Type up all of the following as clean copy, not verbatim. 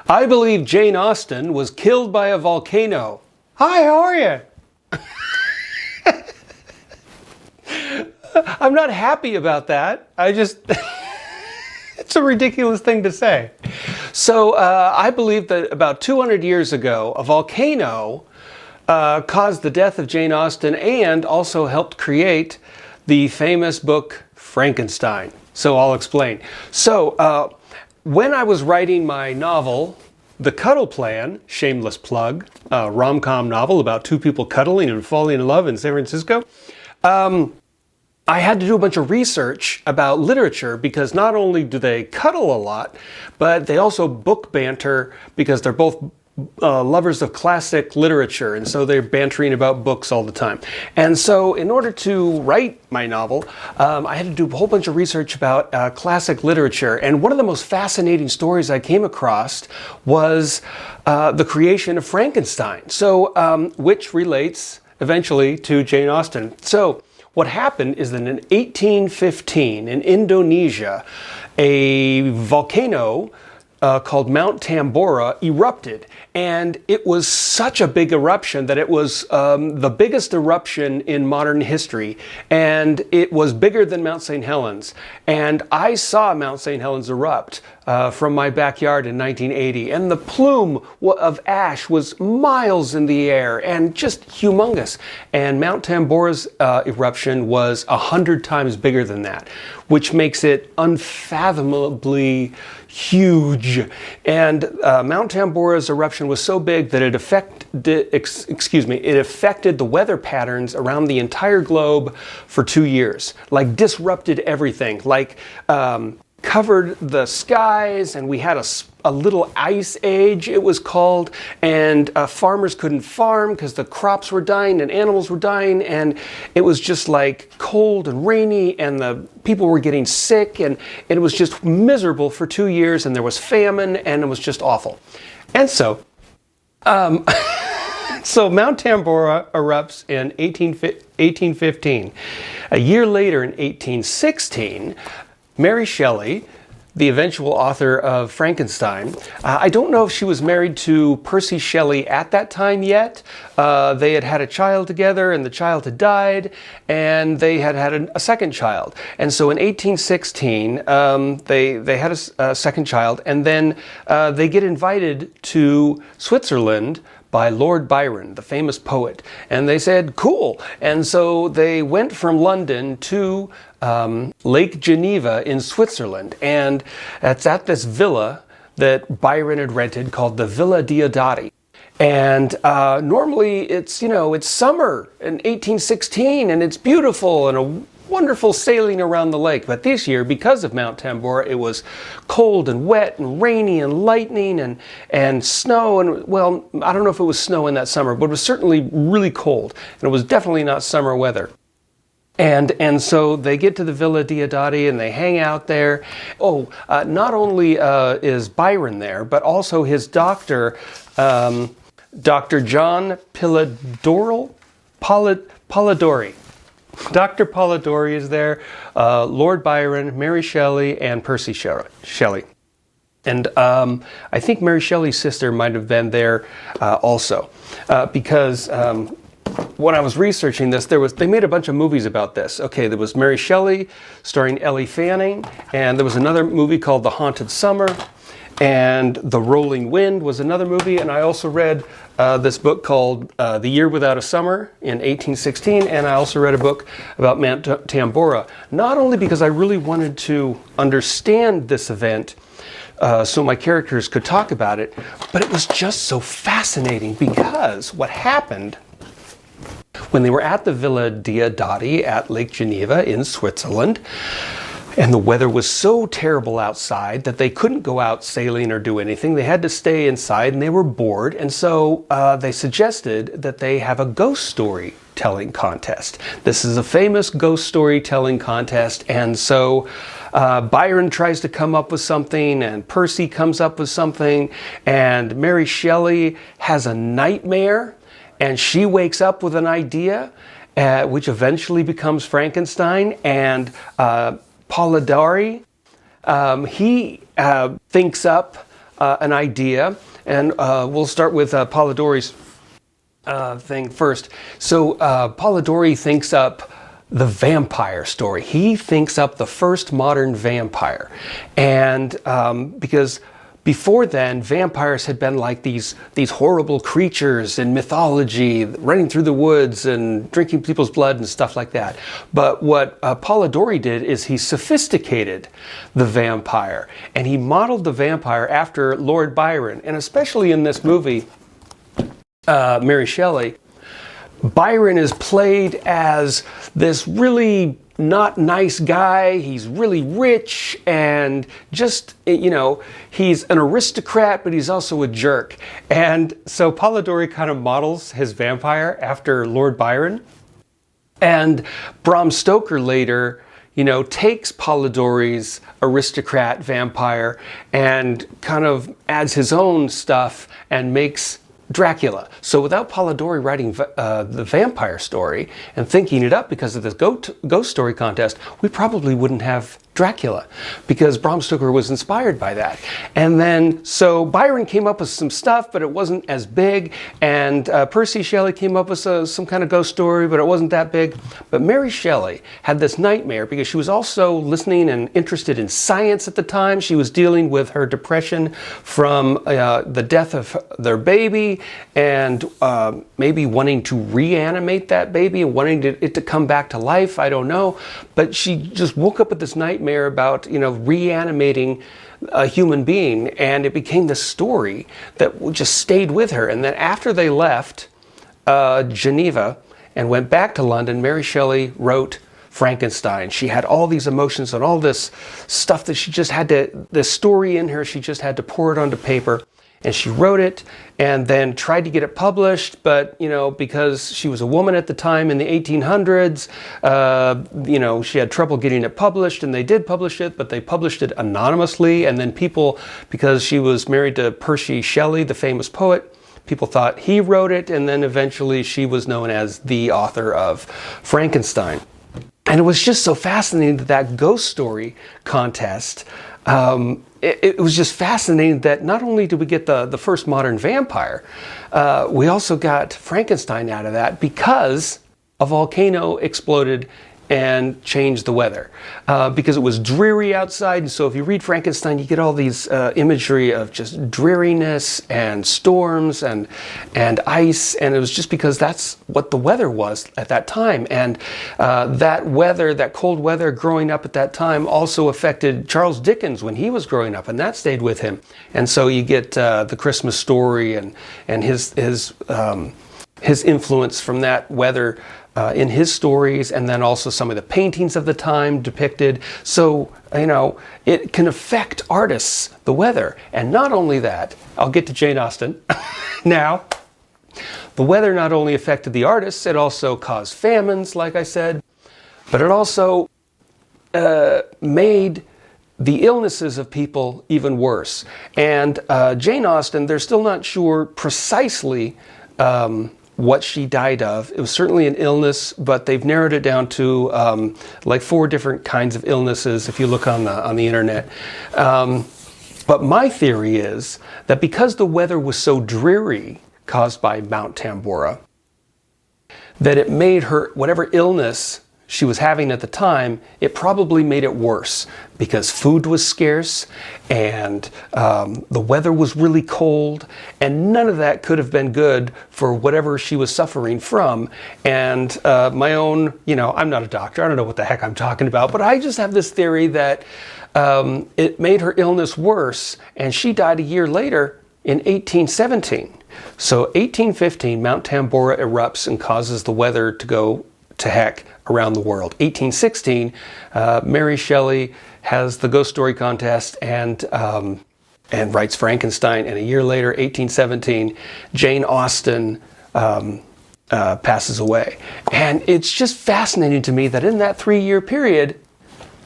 I believe Jane Austen was killed by a volcano. Hi, how are you? I'm not happy about that. It's a ridiculous thing to say. So I believe that about 200 years ago, a volcano caused the death of Jane Austen and also helped create the famous book Frankenstein. So I'll explain. So when I was writing my novel, The Cuddle Plan, shameless plug, a rom-com novel about two people cuddling and falling in love in San Francisco, I had to do a bunch of research about literature because not only do they cuddle a lot, but they also book banter because they're both lovers of classic literature, and so they're bantering about books all the time. And so in order to write my novel, I had to do a whole bunch of research about classic literature, and one of the most fascinating stories I came across was the creation of Frankenstein, so which relates eventually to Jane Austen. So what happened is that in 1815 in Indonesia, a volcano called Mount Tambora erupted, and it was such a big eruption that it was the biggest eruption in modern history, and it was bigger than Mount St. Helens. And I saw Mount St. Helens erupt from my backyard in 1980, and the plume of ash was miles in the air and just humongous. And Mount Tambora's eruption was 100 times bigger than that, which makes it unfathomably huge. And Mount Tambora's eruption was so big that it affected the weather patterns around the entire globe for 2 years. Like disrupted everything, like covered the skies, and we had a little ice age, it was called, and farmers couldn't farm because the crops were dying and animals were dying, and it was just like cold and rainy, and the people were getting sick, and it was just miserable for 2 years, and there was famine, and it was just awful. And so so Mount Tambora erupts in 1815. A year later, in 1816, Mary Shelley, the eventual author of Frankenstein, I don't know if she was married to Percy Shelley at that time yet. They had had a child together, and the child had died, and they had had a second child. And so in 1816, they had a second child, and then they get invited to Switzerland by Lord Byron, the famous poet. And they said, cool. And so they went from London to Lake Geneva in Switzerland. And it's at this villa that Byron had rented called the Villa Diodati. And normally it's summer in 1816, and it's beautiful and a wonderful sailing around the lake. But this year, because of Mount Tambora, it was cold and wet and rainy and lightning and snow. And well, I don't know if it was snow in that summer, but it was certainly really cold. And it was definitely not summer weather. And so they get to the Villa Diodati and they hang out there. Not only is Byron there, but also his doctor, Dr. John Polidori. Dr. Polidori is there, Lord Byron, Mary Shelley, and Percy Shelley. And I think Mary Shelley's sister might have been there also, because when I was researching this, they made a bunch of movies about this. Okay, there was Mary Shelley starring Ellie Fanning, and there was another movie called The Haunted Summer, and The Rolling Wind was another movie, and I also read this book called The Year Without a Summer in 1816, and I also read a book about Mount Tambora, not only because I really wanted to understand this event so my characters could talk about it, but it was just so fascinating because what happened when they were at the Villa Diodati at Lake Geneva in Switzerland, and the weather was so terrible outside that they couldn't go out sailing or do anything. They had to stay inside, and they were bored. And so they suggested that they have a ghost story telling contest. This is a famous ghost storytelling contest. And so Byron tries to come up with something, and Percy comes up with something, and Mary Shelley has a nightmare, and she wakes up with an idea, which eventually becomes Frankenstein. And Polidori, he thinks up an idea, and we'll start with Polidori's thing first. So Polidori thinks up the vampire story. He thinks up the first modern vampire, and because before then, vampires had been like these horrible creatures in mythology, running through the woods and drinking people's blood and stuff like that. But what Polidori did is he sophisticated the vampire, and he modeled the vampire after Lord Byron. And especially in this movie, Mary Shelley, Byron is played as this really not nice guy. He's really rich and just, you know, he's an aristocrat, but he's also a jerk. And so Polidori kind of models his vampire after Lord Byron. And Bram Stoker later, you know, takes Polidori's aristocrat vampire and kind of adds his own stuff and makes Dracula. So without Polidori writing the vampire story and thinking it up because of this ghost story contest, we probably wouldn't have Dracula, because Bram Stoker was inspired by that. And then, so Byron came up with some stuff, but it wasn't as big, and Percy Shelley came up with some kind of ghost story, but it wasn't that big. But Mary Shelley had this nightmare because she was also listening and interested in science at the time. She was dealing with her depression from the death of their baby, and maybe wanting to reanimate that baby and wanting it to come back to life. I don't know. But she just woke up with this nightmare about, you know, reanimating a human being, and it became this story that just stayed with her. And then after they left Geneva and went back to London, Mary Shelley wrote Frankenstein. She had all these emotions and all this stuff that she just had to, this story in her, she just had to pour it onto paper. And she wrote it and then tried to get it published, but, you know, because she was a woman at the time in the 1800s, you know, she had trouble getting it published, and they did publish it, but they published it anonymously. And then people, because she was married to Percy Shelley, the famous poet, people thought he wrote it, and then eventually she was known as the author of Frankenstein. And it was just so fascinating that ghost story contest. It was just fascinating that not only did we get the first modern vampire, we also got Frankenstein out of that because a volcano exploded and changed the weather. Because it was dreary outside, and so if you read Frankenstein, you get all these imagery of just dreariness and storms and ice, and it was just because that's what the weather was at that time. And that weather, that cold weather growing up at that time, also affected Charles Dickens when he was growing up, and that stayed with him. And so you get the Christmas Story and his influence from that weather in his stories, and then also some of the paintings of the time depicted. So, you know, it can affect artists, the weather. And not only that, I'll get to Jane Austen now. The weather not only affected the artists, it also caused famines, like I said, but it also made the illnesses of people even worse. And Jane Austen, they're still not sure precisely what she died of. It was certainly an illness, but they've narrowed it down to like 4 different kinds of illnesses if you look on the internet. But my theory is that because the weather was so dreary caused by Mount Tambora, that it made her, whatever illness she was having at the time, it probably made it worse because food was scarce and the weather was really cold, and none of that could have been good for whatever she was suffering from. And my own, you know, I'm not a doctor, I don't know what the heck I'm talking about, but I just have this theory that it made her illness worse, and she died a year later in 1817. So 1815, Mount Tambora erupts and causes the weather to go to heck around the world. 1816, Mary Shelley has the ghost story contest and writes Frankenstein. And a year later, 1817, Jane Austen passes away. And it's just fascinating to me that in that 3-year period,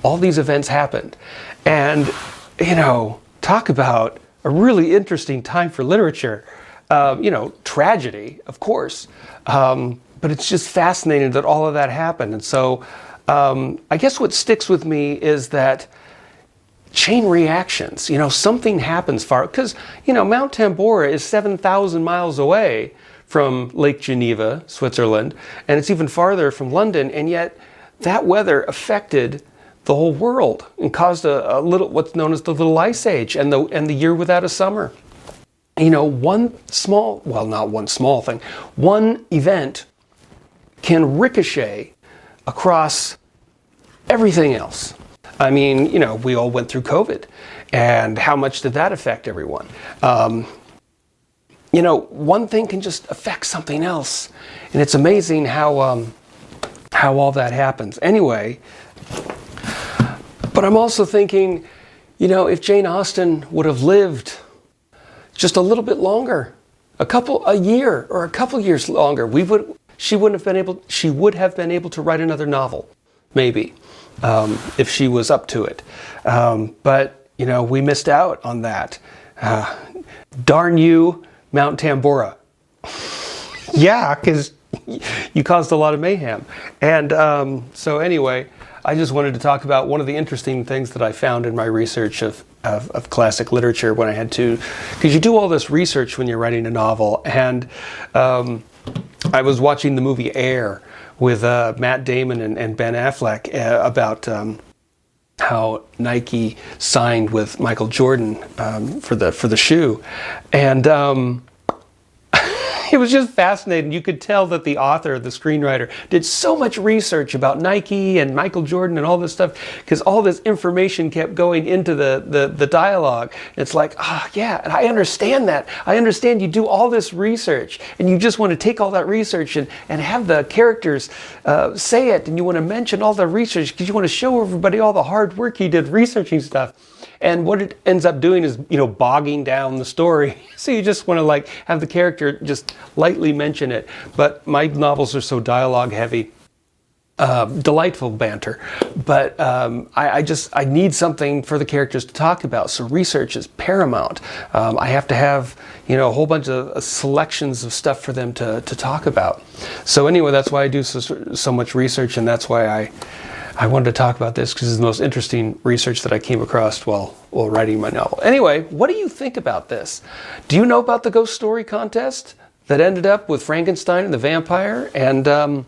all these events happened. And, you know, talk about a really interesting time for literature. You know, tragedy, of course. But it's just fascinating that all of that happened. And so I guess what sticks with me is that chain reactions. You know, something happens far, because, you know, Mount Tambora is 7,000 miles away from Lake Geneva, Switzerland, and it's even farther from London, and yet that weather affected the whole world and caused a little, what's known as the Little Ice Age, and the year without a summer. You know, one small, well, not one small thing, one event can ricochet across everything else. I mean, you know, we all went through COVID, and how much did that affect everyone? You know, one thing can just affect something else, and it's amazing how all that happens. Anyway, but I'm also thinking, you know, if Jane Austen would have lived just a little bit longer, a year or a couple years longer, she would have been able to write another novel, maybe, if she was up to it. But, you know, we missed out on that. Darn you, Mount Tambora. Yeah, because you caused a lot of mayhem. And so anyway, I just wanted to talk about one of the interesting things that I found in my research of classic literature when I had to, because you do all this research when you're writing a novel. And I was watching the movie Air with Matt Damon and Ben Affleck about how Nike signed with Michael Jordan for the shoe, and it was just fascinating. You could tell that the author, the screenwriter, did so much research about Nike and Michael Jordan and all this stuff, because all this information kept going into the dialogue. It's like, yeah, and I understand that. I understand you do all this research, and you just want to take all that research and have the characters say it, and you want to mention all the research because you want to show everybody all the hard work you did researching stuff. And what it ends up doing is, you know, bogging down the story. So you just want to like have the character just lightly mention it. But my novels are so dialogue heavy, delightful banter. But I need something for the characters to talk about. So research is paramount. I have to have, you know, a whole bunch of selections of stuff for them to talk about. So anyway, that's why I do so much research, and that's why I wanted to talk about this, because it's the most interesting research that I came across while writing my novel. Anyway, what do you think about this? Do you know about the ghost story contest that ended up with Frankenstein and the Vampyre? And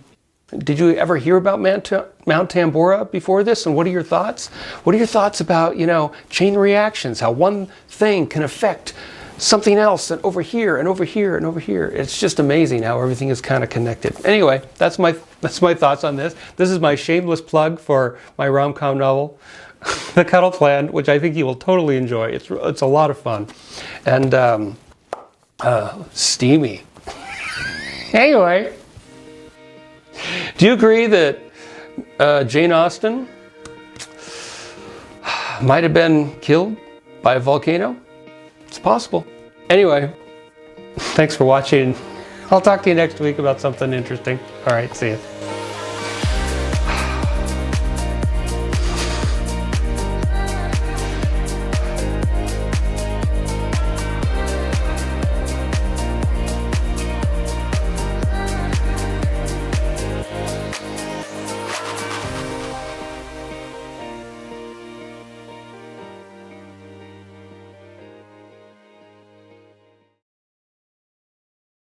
did you ever hear about Mount Tambora before this? And what are your thoughts? What are your thoughts about, you know, chain reactions? How one thing can affect something else, and over here and over here and over here. It's just amazing how everything is kind of connected. Anyway, that's my thoughts on this. This is my shameless plug for my rom-com novel, The Cuddle Plan, which I think you will totally enjoy. It's a lot of fun, and steamy. Anyway, do you agree that Jane Austen might have been killed by a volcano? It's possible. Anyway, thanks for watching. I'll talk to you next week about something interesting. All right, see you.